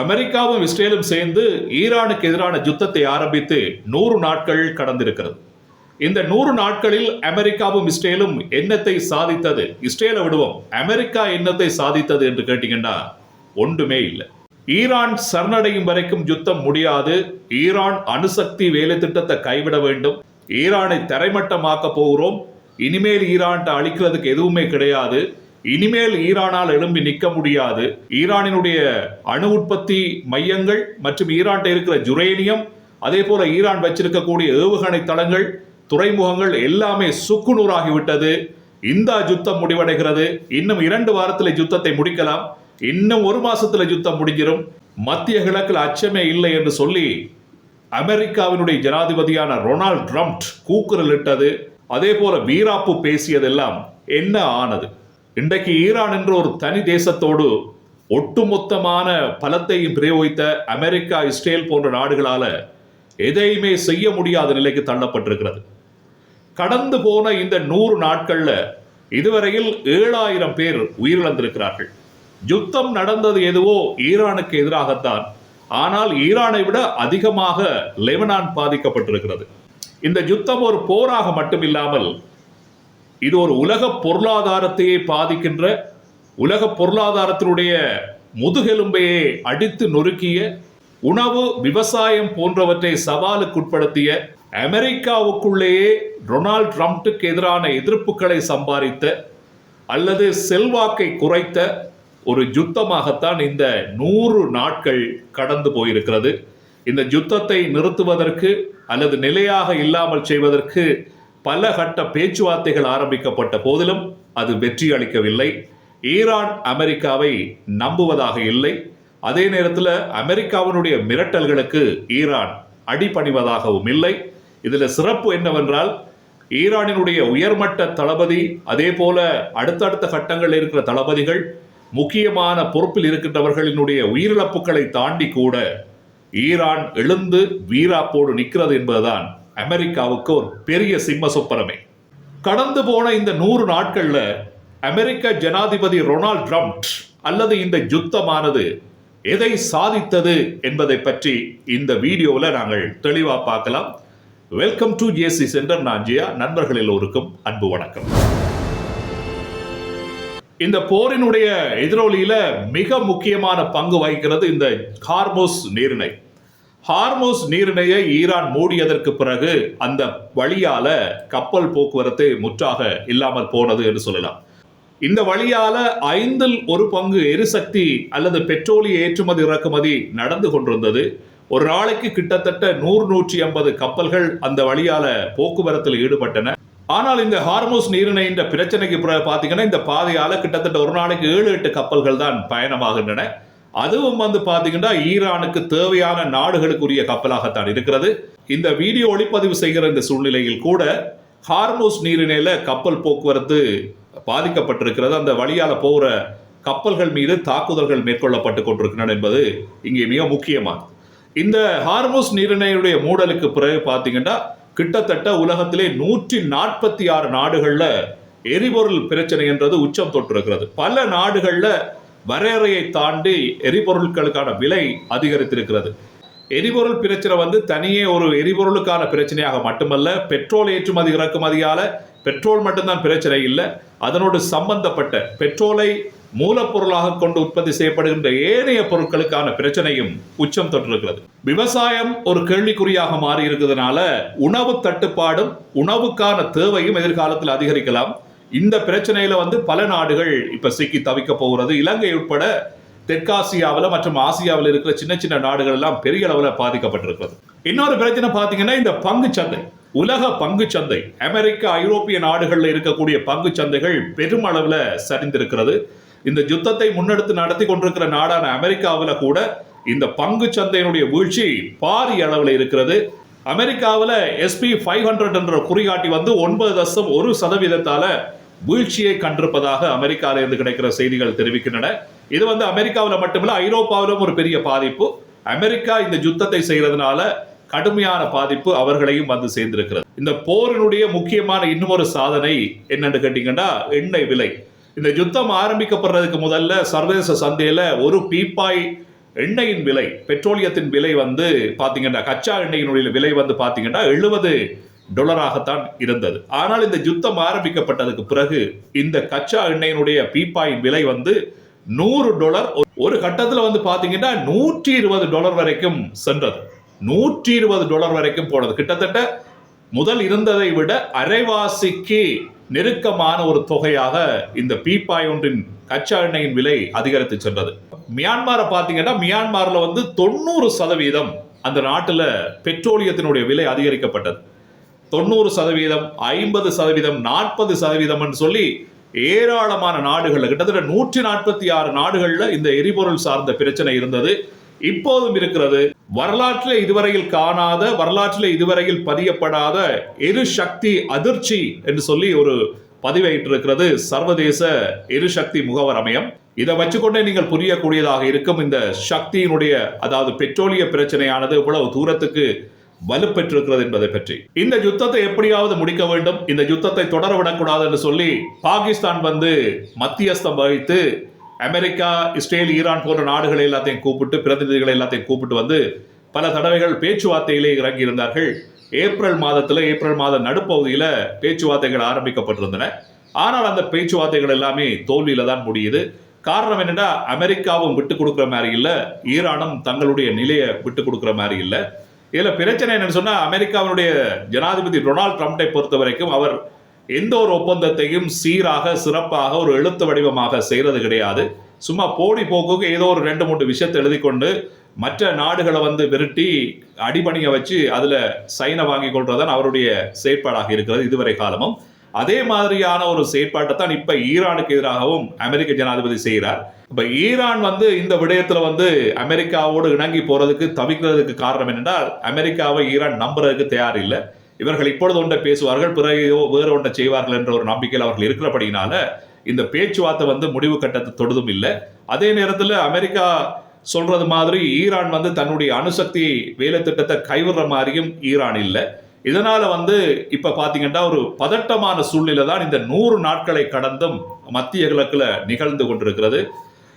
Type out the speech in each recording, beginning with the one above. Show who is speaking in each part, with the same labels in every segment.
Speaker 1: அமெரிக்காவும் இஸ்ரேலும் சேர்ந்து ஈரானுக்கு எதிரான யுத்தத்தை ஆரம்பித்து 100 நாட்கள் கடந்திருக்கிறது. இந்த 100 நாட்களில் அமெரிக்காவும் இஸ்ரேலும் என்னத்தை சாதித்தது? இஸ்ரேலை விடுவோம், அமெரிக்கா என்னத்தை சாதித்தது என்று கேட்டீங்கன்னா ஒன்றுமே இல்லை. ஈரான் சரணடையும் வரைக்கும் யுத்தம் முடியாது. ஈரான் அணுசக்தி வேலை திட்டத்தை கைவிட வேண்டும். ஈரானை தரைமட்டமாக்க போகிறோம். இனிமேல் ஈரான் அழிக்கிறதுக்கு எதுவுமே கிடையாது. இனிமேல் ஈரானால் எழும்பி நிற்க முடியாது. ஈரானினுடைய அணு உற்பத்தி மையங்கள் மற்றும் ஈரான் இருக்கிற யுரேனியம், அதே போல ஈரான் வச்சிருக்கக்கூடிய ஏவுகணை தளங்கள், துறைமுகங்கள் எல்லாமே சுக்குநூறாகிவிட்டது. இந்த யுத்தம் முடிவடைகிறது. இன்னும் 2 வாரத்தில் யுத்தத்தை முடிக்கலாம். இன்னும் 1 மாசத்துல யுத்தம் முடிஞ்சிடும். மத்திய கிழக்கில் அச்சமே இல்லை என்று சொல்லி அமெரிக்காவினுடைய ஜனாதிபதியான ரொனால்ட் ட்ரம்ப் கூக்குரல் இட்டது. அதே போல வீராப்பு பேசியதெல்லாம் என்ன ஆனது? இன்றைக்கு ஈரான் என்ற ஒரு தனி தேசத்தோடு ஒட்டுமொத்தமான பலத்தையும் பிரயோகித்த அமெரிக்கா, இஸ்ரேல் போன்ற நாடுகளால எதையுமே செய்ய முடியாத நிலைக்கு தள்ளப்பட்டிருக்கிறது. கடந்து போன இந்த 100 நாட்கள்ல இதுவரையில் 7000 பேர் உயிரிழந்திருக்கிறார்கள். யுத்தம் நடந்தது எதுவோ ஈரானுக்கு எதிராகத்தான். ஆனால் ஈரானை விட அதிகமாக லெபனான் பாதிக்கப்பட்டிருக்கிறது. இந்த யுத்தம் ஒரு போராக மட்டுமில்லாமல் இது ஒரு உலக பொருளாதாரத்தையே பாதிக்கின்ற, உலக பொருளாதாரத்தினுடைய முதுகெலும்பையே அடித்து நொறுக்கிய, உணவு, விவசாயம் போன்றவற்றை சவாலுக்குட்படுத்திய, அமெரிக்காவுக்குள்ளேயே டொனால்ட் ட்ரம்ப்புக்கு எதிரான எதிர்ப்புகளை சம்பாதித்த அல்லது செல்வாக்கை குறைத்த ஒரு யுத்தமாகத்தான் இந்த 100 நாட்கள் கடந்து போயிருக்கிறது. இந்த யுத்தத்தை நிறுத்துவதற்கு அல்லது நிலையாக இல்லாமல் செய்வதற்கு பல கட்ட பேச்சுவார்த்தைகள் ஆரம்பிக்கப்பட்ட போதிலும் அது வெற்றி அளிக்கவில்லை. ஈரான் அமெரிக்காவை நம்புவதாக இல்லை. அதே நேரத்தில் அமெரிக்காவினுடைய மிரட்டல்களுக்கு ஈரான் அடிபணிவதாகவும் இல்லை. இதில் சிறப்பு என்னவென்றால், ஈரானினுடைய உயர்மட்ட தளபதி, அதே போல அடுத்தடுத்த கட்டங்களில் இருக்கிற தளபதிகள், முக்கியமான பொறுப்பில் இருக்கின்றவர்களினுடைய உயிரிழப்புகளை தாண்டி கூட ஈரான் எழுந்து வீராப்போடு நிற்கிறது என்பதுதான் அமெரிக்காவுக்கு ஒரு பெரிய சிம்ம சொப்பனமே. கடந்து போன இந்த 100 நாட்கள்ல அமெரிக்க ஜனாதிபதி ரொனால்ட் ட்ரம்ப் அல்லது இந்த யுத்தமானது எதை சாதித்தது என்பதை பற்றி இந்த வீடியோவில் நாங்கள் தெளிவாக பார்க்கலாம். Welcome to JC centre. நான் ஜியா. நண்பர்கள் எல்லோருக்கும் அன்பு வணக்கம். இந்த போரினுடைய எதிரொலியில மிக முக்கியமான பங்கு வகிக்கிறது இந்த ஹார்முஸ் நீரிணை. ஹார்முஸ் நீரிணையை ஈரான் மூடியதற்கு பிறகு அந்த வழியால கப்பல் போக்குவரத்து முற்றாக இல்லாமல் போனது என்று சொல்லலாம். இந்த வழியால 5ல் 1 பங்கு எரிசக்தி அல்லது பெட்ரோலிய ஏற்றுமதி இறக்குமதி நடந்து கொண்டிருந்தது. ஒரு நாளைக்கு கிட்டத்தட்ட 100-150 கப்பல்கள் அந்த வழியால போக்குவரத்தில் ஈடுபட்டன. ஆனால் இந்த ஹார்முஸ் நீரிணையின் பிரச்சனைக்கு பிறகு பார்த்தீங்கன்னா, இந்த பாதையால கிட்டத்தட்ட ஒரு நாளைக்கு 7-8 கப்பல்கள் தான் பயணமாகின்றன. அதுவும் பார்த்தீங்கன்னா ஈரானுக்கு தேவையான நாடுகளுக்குரிய கப்பலாகத்தான் இருக்கிறது. இந்த வீடியோ ஒளிப்பதிவு செய்கிற இந்த சூழ்நிலையில் கூட ஹார்முஸ் நீரிணையில கப்பல் போக்குவரத்து பாதிக்கப்பட்டிருக்கிறது. அந்த வழியால போகிற கப்பல்கள் மீது தாக்குதல்கள் மேற்கொள்ளப்பட்டு கொண்டிருக்கின்றன என்பது இங்கே மிக முக்கியமானது. இந்த ஹார்முஸ் நீரிணையுடைய மூடலுக்கு பிறகு பார்த்தீங்கன்னா, கிட்டத்தட்ட உலகத்திலே 146 நாடுகள்ல எரிபொருள் பிரச்சனை என்றது உச்சம் தொட்டிருக்கிறது. பல நாடுகள்ல வரையறையை தாண்டி எரிபொருட்களுக்கான விலை அதிகரித்திருக்கிறது. எரிபொருள் பிரச்சனை தனியே ஒரு எரிபொருளுக்கான பிரச்சனையாக மட்டுமல்ல, பெட்ரோல் ஏற்றுமதி இறக்குமதியால பெட்ரோல் மட்டும்தான் பிரச்சனை இல்லை, அதனோடு சம்பந்தப்பட்ட பெட்ரோலை மூலப்பொருளாக கொண்டு உற்பத்தி செய்யப்படுகின்ற ஏனைய பொருட்களுக்கான பிரச்சனையும் உச்சம் தொட்டிருக்கிறது. விவசாயம் ஒரு கேள்விக்குறியாக மாறி இருக்கிறதுனால உணவு தட்டுப்பாடும் உணவுக்கான தேவையும் எதிர்காலத்தில் அதிகரிக்கலாம். இந்த பிரச்சனையில பல நாடுகள் இப்ப சிக்கி தவிக்க போகிறது. இலங்கை உட்பட தெற்காசியாவில் மற்றும் ஆசியாவில் இருக்கிற சின்ன சின்ன நாடுகள் எல்லாம் பெரிய அளவில் பாதிக்கப்பட்டிருக்கிறது. இன்னொரு பிரச்சனை பார்த்தீங்கன்னா, இந்த பங்கு சந்தை, உலக பங்கு சந்தை, அமெரிக்கா, ஐரோப்பிய நாடுகளில் இருக்கக்கூடிய பங்கு சந்தைகள் பெருமளவில் சரிந்திருக்கிறது. இந்த யுத்தத்தை முன்னெடுத்து நடத்தி கொண்டிருக்கிற நாடான அமெரிக்காவில் கூட இந்த பங்கு சந்தையினுடைய வீழ்ச்சி பாரிய அளவில் இருக்கிறது. அமெரிக்காவில் SP 500 என்ற குறிகாட்டி 9.1% வீழ்ச்சியை கண்டிருப்பதாக அமெரிக்காவிலிருந்து கிடைக்கிற செய்திகள் தெரிவிக்கின்றன. இது அமெரிக்காவில் மட்டுமல்ல, ஐரோப்பாவிலும் ஒரு பெரிய பாதிப்பு. அமெரிக்கா இந்த யுத்தத்தை செய்யறதுனால கடுமையான பாதிப்பு அவர்களையும் சேர்ந்திருக்கிறது. இந்த போரினுடைய முக்கியமான இன்னொரு சாதனை என்னன்னு கேட்டீங்கன்னா, எண்ணெய் விலை. இந்த யுத்தம் ஆரம்பிக்கப்படுறதுக்கு முதல்ல சர்வதேச சந்தையில ஒரு பீப்பாய் எண்ணெயின் விலை, பெட்ரோலியத்தின் விலை வந்து பார்த்தீங்கன்னா, கச்சா எண்ணெயினுடைய விலை வந்து பார்த்தீங்கன்னா $70 இருந்தது. ஆனால் இந்த யுத்தம் ஆரம்பிக்கப்பட்டதுக்கு பிறகு இந்த கச்சா எண்ணெயினுடைய பீப்பாயின் விலை வந்து $100, ஒரு கட்டத்தில் வந்து பார்த்தீங்கன்னா $120 வரைக்கும் சென்றது. $120 வரைக்கும் போனது. கிட்டத்தட்ட முதல் இருந்ததை விட அரைவாசிக்கு நெருக்கமான ஒரு தொகையாக இந்த பீப்பாய் ஒன்றின் கச்சா எண்ணெயின் விலை அதிகரித்து சென்றது. மியான்மரை பார்த்தீங்கன்னா, மியான்மர்ல வந்து 90% அந்த நாட்டில் பெட்ரோலியத்தினுடைய விலை அதிகரிக்கப்பட்டது. 90%, 50%, 40% சொல்லி ஏராளமான நாடுகள், கிட்டத்தட்ட 146 நாடுகள்ல இந்த எரிபொருள் சார்ந்த பிரச்சனை இருந்தது. இப்போதும் இருக்கிறது. வரலாற்றில் இதுவரையில் காணாத, வரலாற்றில் இதுவரையில் பதியப்படாத எரிசக்தி அதிர்ச்சி என்று சொல்லி ஒரு பதிவேற்றிருக்கிறது சர்வதேச எரிசக்தி முகவர் அமையம். இதை வச்சுக்கொண்டே நீங்கள் புரியக்கூடியதாக இருக்கும் இந்த சக்தியினுடைய, அதாவது பெட்ரோலிய பிரச்சனையானது இவ்வளவு தூரத்துக்கு வலுப்பெற்றிருக்கிறது என்பதை பற்றி. இந்த யுத்தத்தை எப்படியாவது முடிக்க வேண்டும், இந்த யுத்தத்தை தொடர விடக்கூடாது என்று சொல்லி பாகிஸ்தான் வந்து மத்தியஸ்தம் வகித்து அமெரிக்கா, இஸ்ரேல், ஈரான் போன்ற நாடுகளை எல்லாத்தையும் கூப்பிட்டு, பிரதிநிதிகளை எல்லாத்தையும் கூப்பிட்டு வந்து பல தடவைகள் பேச்சுவார்த்தையிலே இறங்கி இருந்தார்கள். ஏப்ரல் மாத நடுப்பகுதியில் பேச்சுவார்த்தைகள் ஆரம்பிக்கப்பட்டிருந்தன. ஆனால் அந்த பேச்சுவார்த்தைகள் எல்லாமே தோல்வியில தான் முடியுது. காரணம் என்னன்னா, அமெரிக்காவும் விட்டு கொடுக்குற மாதிரி இல்லை, ஈரானும் தங்களுடைய நிலையை விட்டு கொடுக்குற மாதிரி இல்லை. இதுல பிரச்சனை என்னன்னு சொன்னா, அமெரிக்காவுடைய ஜனாதிபதி டொனால்ட் ட்ரம்பை பொறுத்த வரைக்கும் அவர் எந்த ஒரு ஒப்பந்தத்தையும் சீராக, சிறப்பாக, ஒரு எழுத்து வடிவமாக செய்யறது கிடையாது. சும்மா போடி போக்குக்கு ஏதோ ஒரு 2-3 விஷயத்தை எழுதி கொண்டு மற்ற நாடுகளை வந்து விரட்டி அடிபணிய வச்சு அதுல சைனை வாங்கி கொள்றதுதான் அவருடைய செயற்பாடாக இருக்கிறது இதுவரை காலமும். அதே மாதிரியான ஒரு செயற்பாட்டை தான் இப்ப ஈரானுக்கு எதிராகவும் அமெரிக்க ஜனாதிபதி செய்கிறார். இப்ப ஈரான் வந்து இந்த விடயத்துல வந்து அமெரிக்காவோடு இணங்கி போறதுக்கு தவிக்கிறதுக்கு காரணம் என்னென்றால், அமெரிக்காவை ஈரான் நம்புறதுக்கு தயார் இல்லை. இவர்கள் இப்பொழுது ஒன்றை பேசுவார்கள், பிறகு வேறு ஒன்றை செய்வார்கள் என்ற ஒரு நம்பிக்கையில் அவர்கள் இருக்கிறபடினால இந்த பேச்சுவார்த்தை வந்து முடிவு கட்டத்தை தொடுதும் இல்லை. அதே நேரத்தில் அமெரிக்கா சொல்றது மாதிரி ஈரான் வந்து தன்னுடைய அணுசக்தி வேலை திட்டத்தை கைவிடுற மாதிரியும் ஈரான் இல்லை. இதனால வந்து இப்ப பாத்தீங்கன்னா ஒரு பதட்டமான சூழ்நிலை தான் இந்த 100 நாட்களை கடந்தும் மத்திய கிழக்குல நிகழ்ந்து கொண்டிருக்கிறது.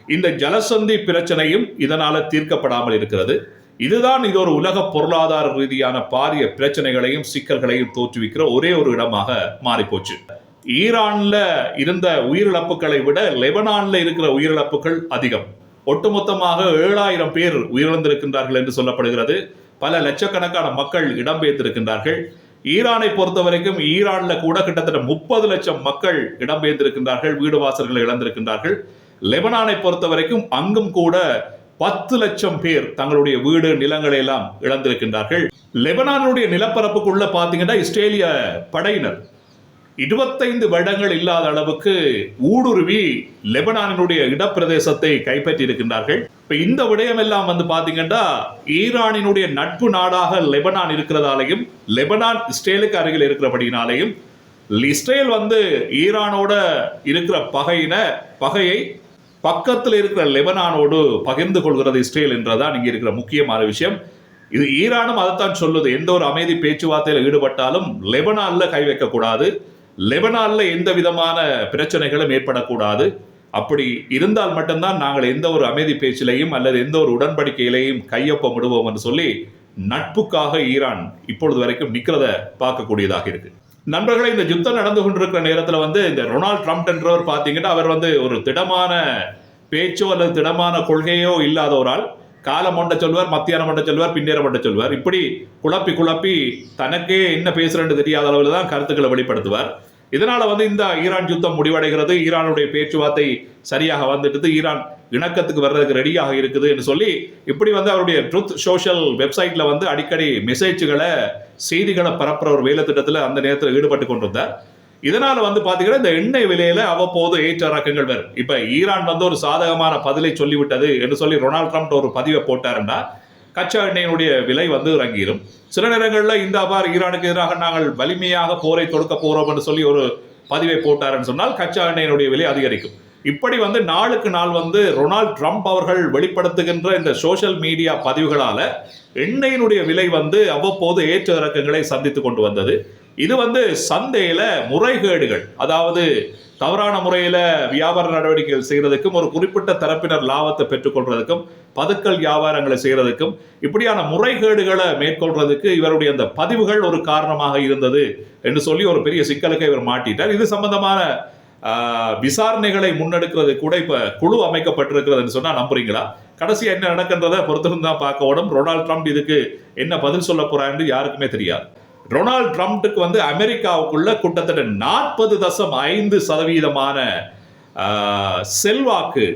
Speaker 1: இந்த ஜலசந்தி பிரச்சனையும் இதனால தீர்க்கப்படாமல் இருக்கிறது. இதுதான் இது ஒரு உலக பொருளாதார ரீதியான பாரிய பிரச்சனைகளையும் சிக்கல்களையும் தோற்றுவிக்கிற ஒரே ஒரு இடமாக மாறிப்போச்சு. ஈரான்ல இருந்த உயிரிழப்புகளை விட லெபனான்ல இருக்கிற உயிரிழப்புகள் அதிகம். ஒட்டுமொத்தமாக 7000 பேர் உயிரிழந்திருக்கின்றார்கள் என்று சொல்லப்படுகிறது. பல லட்சக்கணக்கான மக்கள் இடம்பெயர்ந்திருக்கின்றார்கள். ஈரானை பொறுத்த வரைக்கும் ஈரான்ல கூட கிட்டத்தட்ட 30 லட்சம் மக்கள் இடம்பெயர்ந்திருக்கின்றார்கள், வீடு வாசல்களை இழந்திருக்கின்றார்கள். லெபனானை பொறுத்த வரைக்கும் அங்கும் கூட 10 லட்சம் பேர் தங்களுடைய வீடு நிலங்களை எல்லாம் இழந்திருக்கின்றார்கள். லெபனானுடைய நிலப்பரப்புக்குள்ள பாத்தீங்கன்னா இஸ்ரேலிய படையினர் 25 வருடங்கள் இல்லாத அளவுக்கு ஊடுருவி லெபனானினுடைய இடப்பிரதேசத்தை கைப்பற்றி இருக்கின்றார்கள். இப்ப இந்த விடயம் எல்லாம் வந்து பாத்தீங்கன்னா ஈரானினுடைய நட்பு நாடாக லெபனான் இருக்கிறதாலையும், லெபனான் இஸ்ரேலுக்கு அருகில் இருக்கிறபடினாலையும், இஸ்ரேல் வந்து ஈரானோட இருக்கிற பகையை பக்கத்தில் இருக்கிற லெபனானோடு பகிர்ந்து கொள்கிறது இஸ்ரேல் என்றதான் இங்க இருக்கிற முக்கியமான விஷயம். இது ஈரானும் அதைத்தான் சொல்லுது. எந்த ஒரு அமைதி பேச்சுவார்த்தையில் ஈடுபட்டாலும் லெபனான்ல கை வைக்கக்கூடாது, லெபனான்ல எந்த விதமான பிரச்சனைகளும் ஏற்படக்கூடாது. அப்படி இருந்தால் மட்டும்தான் நாங்கள் எந்த ஒரு அமைதி பேச்சிலையும் அல்லது எந்த ஒரு உடன்படிக்கையிலையும் கையொப்பமிடுவோம் என்று சொல்லி நட்புக்காக ஈரான் இப்பொழுது வரைக்கும் நிக்கிறத பார்க்கக்கூடியதாக இருக்கு. நண்பர்களை, இந்த யுத்தம் நடந்து கொண்டிருக்கிற நேரத்தில் வந்து இந்த டொனால்ட் ட்ரம்ப் என்றவர் பார்த்தீங்கன்னா அவர் வந்து ஒரு திடமான பேச்சோ அல்லது திடமான கொள்கையோ இல்லாத ஒரு ஆள். காலம் ஒன்றை சொல்வார், மத்தியானம் ஒன்றை சொல்வார், பின்னேரம் ஒன்றை சொல்வார். இப்படி குழப்பி தனக்கே என்ன பேசுறேன்னு தெரியாத அளவில் தான் கருத்துக்களை வெளிப்படுத்துவார். இதனால வந்து இந்த ஈரான் யுத்தம் முடிவடைகிறது, ஈரானுடைய பேச்சுவார்த்தை சரியாக வந்துட்டு ஈரான் இணக்கத்துக்கு வர்றதுக்கு ரெடியாக இருக்குது என்று சொல்லி இப்படி வந்து அவருடைய ட்ரூத் சோஷியல் வெப்சைட்ல வந்து அடிக்கடி மெசேஜ்களை, செய்திகளை பரப்புற ஒரு வேலை திட்டத்தில் அந்த நேரத்தில் ஈடுபட்டு கொண்டிருந்தார். இதனால வந்து பாத்தீங்கன்னா இந்த எண்ணெய் விலையில அவ்வப்போது ஏற்ற இறக்கங்கள் வரும். இப்ப ஈரான் வந்து ஒரு சாதகமான பதிலை சொல்லிவிட்டது என்று சொல்லி டொனால்ட் ட்ரம்ப் ஒரு பதிவை போட்டாருன்னா கச்சா எண்ணெயினுடைய விலை வந்து இறங்கிடும். சில நேரங்களில் இந்த அவ்வாறு ஈரானுக்கு எதிராக நாங்கள் வலிமையாக போரை தொடுக்க போறோம் என்று சொல்லி ஒரு பதிவை போட்டாருன்னு சொன்னால் கச்சா எண்ணெயினுடைய விலை அதிகரிக்கும். இப்படி வந்து நாளுக்கு நாள் வந்து டொனால்ட் ட்ரம்ப் அவர்கள் வெளிப்படுத்துகின்ற இந்த சோசியல் மீடியா பதிவுகளால எண்ணெயினுடைய விலை வந்து அவ்வப்போது ஏற்ற இறக்கங்களை சந்தித்து கொண்டு வந்தது. இது சந்தையில முறைகேடுகள், அதாவது தவறான முறையில் வியாபார நடவடிக்கைகள் செய்கிறதுக்கும் ஒரு குறிப்பிட்ட தரப்பினர் லாபத்தை பெற்றுக்கொள்றதுக்கும் பதுக்கல் வியாபாரங்களை செய்கிறதுக்கும் இப்படியான முறைகேடுகளை மேற்கொள்றதுக்கு இவருடைய அந்த பதிவுகள் ஒரு காரணமாக இருந்தது என்று சொல்லி ஒரு பெரிய சிக்கலுக்கு இவர் மாட்டிட்டார். இது சம்பந்தமான விசாரணைகளை முன்னெடுக்கிறது கூட இப்ப குழு அமைக்கப்பட்டிருக்கிறதுன்னு சொன்னா நம்புறீங்களா? கடைசியா என்ன நடக்கின்றதை பொறுத்திருந்தா பார்க்கணும். டொனால்ட் ட்ரம்ப் இதுக்கு என்ன பதில் சொல்ல போறான்னு யாருக்குமே தெரியாது. டொனால்ட் ட்ரம்ப்புக்கு அமெரிக்காவுக்குள்ள கிட்டத்தட்ட 40.5% செல்வாக்கு,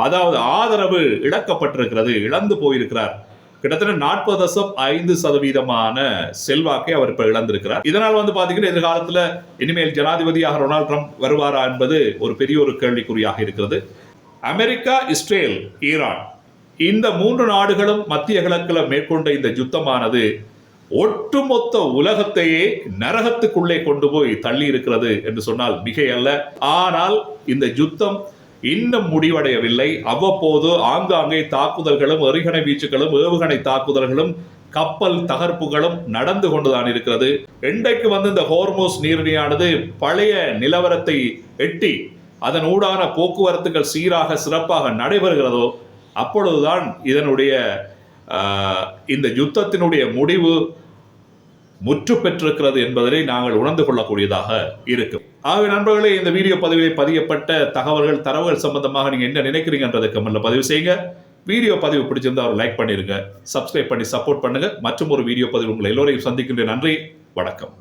Speaker 1: அதாவது ஆதரவு இழக்கப்பட்டிருக்கிறது, இழந்து போயிருக்கிறார். கிட்டத்தட்ட 40.5% செல்வாக்கை அவர் இப்ப இழந்திருக்கிறார். இதனால் பாத்தீங்கன்னா எதிர்காலத்தில் இனிமேல் ஜனாதிபதியாக டொனால்ட் ட்ரம்ப் வருவாரா என்பது ஒரு பெரிய ஒரு கேள்விக்குறியாக இருக்கிறது. அமெரிக்கா, இஸ்ரேல், ஈரான் இந்த 3 நாடுகளும் மத்திய கிழக்கில் மேற்கொண்ட இந்த யுத்தமானது ஒட்டுமொத்த உலகத்தையே நரகத்துக்குள்ளே கொண்டு போய் தள்ளி இருக்கிறது என்று சொன்னால் மிகையல்ல. ஆனால் இந்த யுத்தம் இன்னும் முடிவடையவில்லை. அவ்வப்போது ஆங்காங்கே தாக்குதல்களும், எறிகணை வீச்சுகளும், ஏவுகணை தாக்குதல்களும், கப்பல் தகர்ப்புகளும் நடந்து கொண்டுதான் இருக்கிறது. இன்றைக்கு இந்த ஹோர்மோஸ் நீரிணையானது பழைய நிலவரத்தை எட்டி அதன் ஊடான போக்குவரத்துகள் சீராக சிறப்பாக நடைபெறுகிறதோ அப்பொழுதுதான் இதனுடைய இந்த யுத்தத்தினுடைய முடிவு முற்று பெற்றிருக்கிறது என்பதை நாங்கள் உணர்ந்து கொள்ளக்கூடியதாக இருக்கும். ஆகவே நண்பர்களே, இந்த வீடியோ பதிவிலே பதியப்பட்ட தரவுகள் சம்பந்தமாக நீங்க என்ன நினைக்கிறீங்கன்றதை கமெண்ட்ல பதிவு செய்யுங்க. வீடியோ பதிவு பிடிச்சிருந்தா ஒரு லைக் பண்ணிருங்க, சப்ஸ்கிரைப் பண்ணி சப்போர்ட் பண்ணுங்க. மற்றும் ஒரு வீடியோ பதிவு உங்களை எல்லோரையும் சந்திக்கின்ற. நன்றி, வணக்கம்.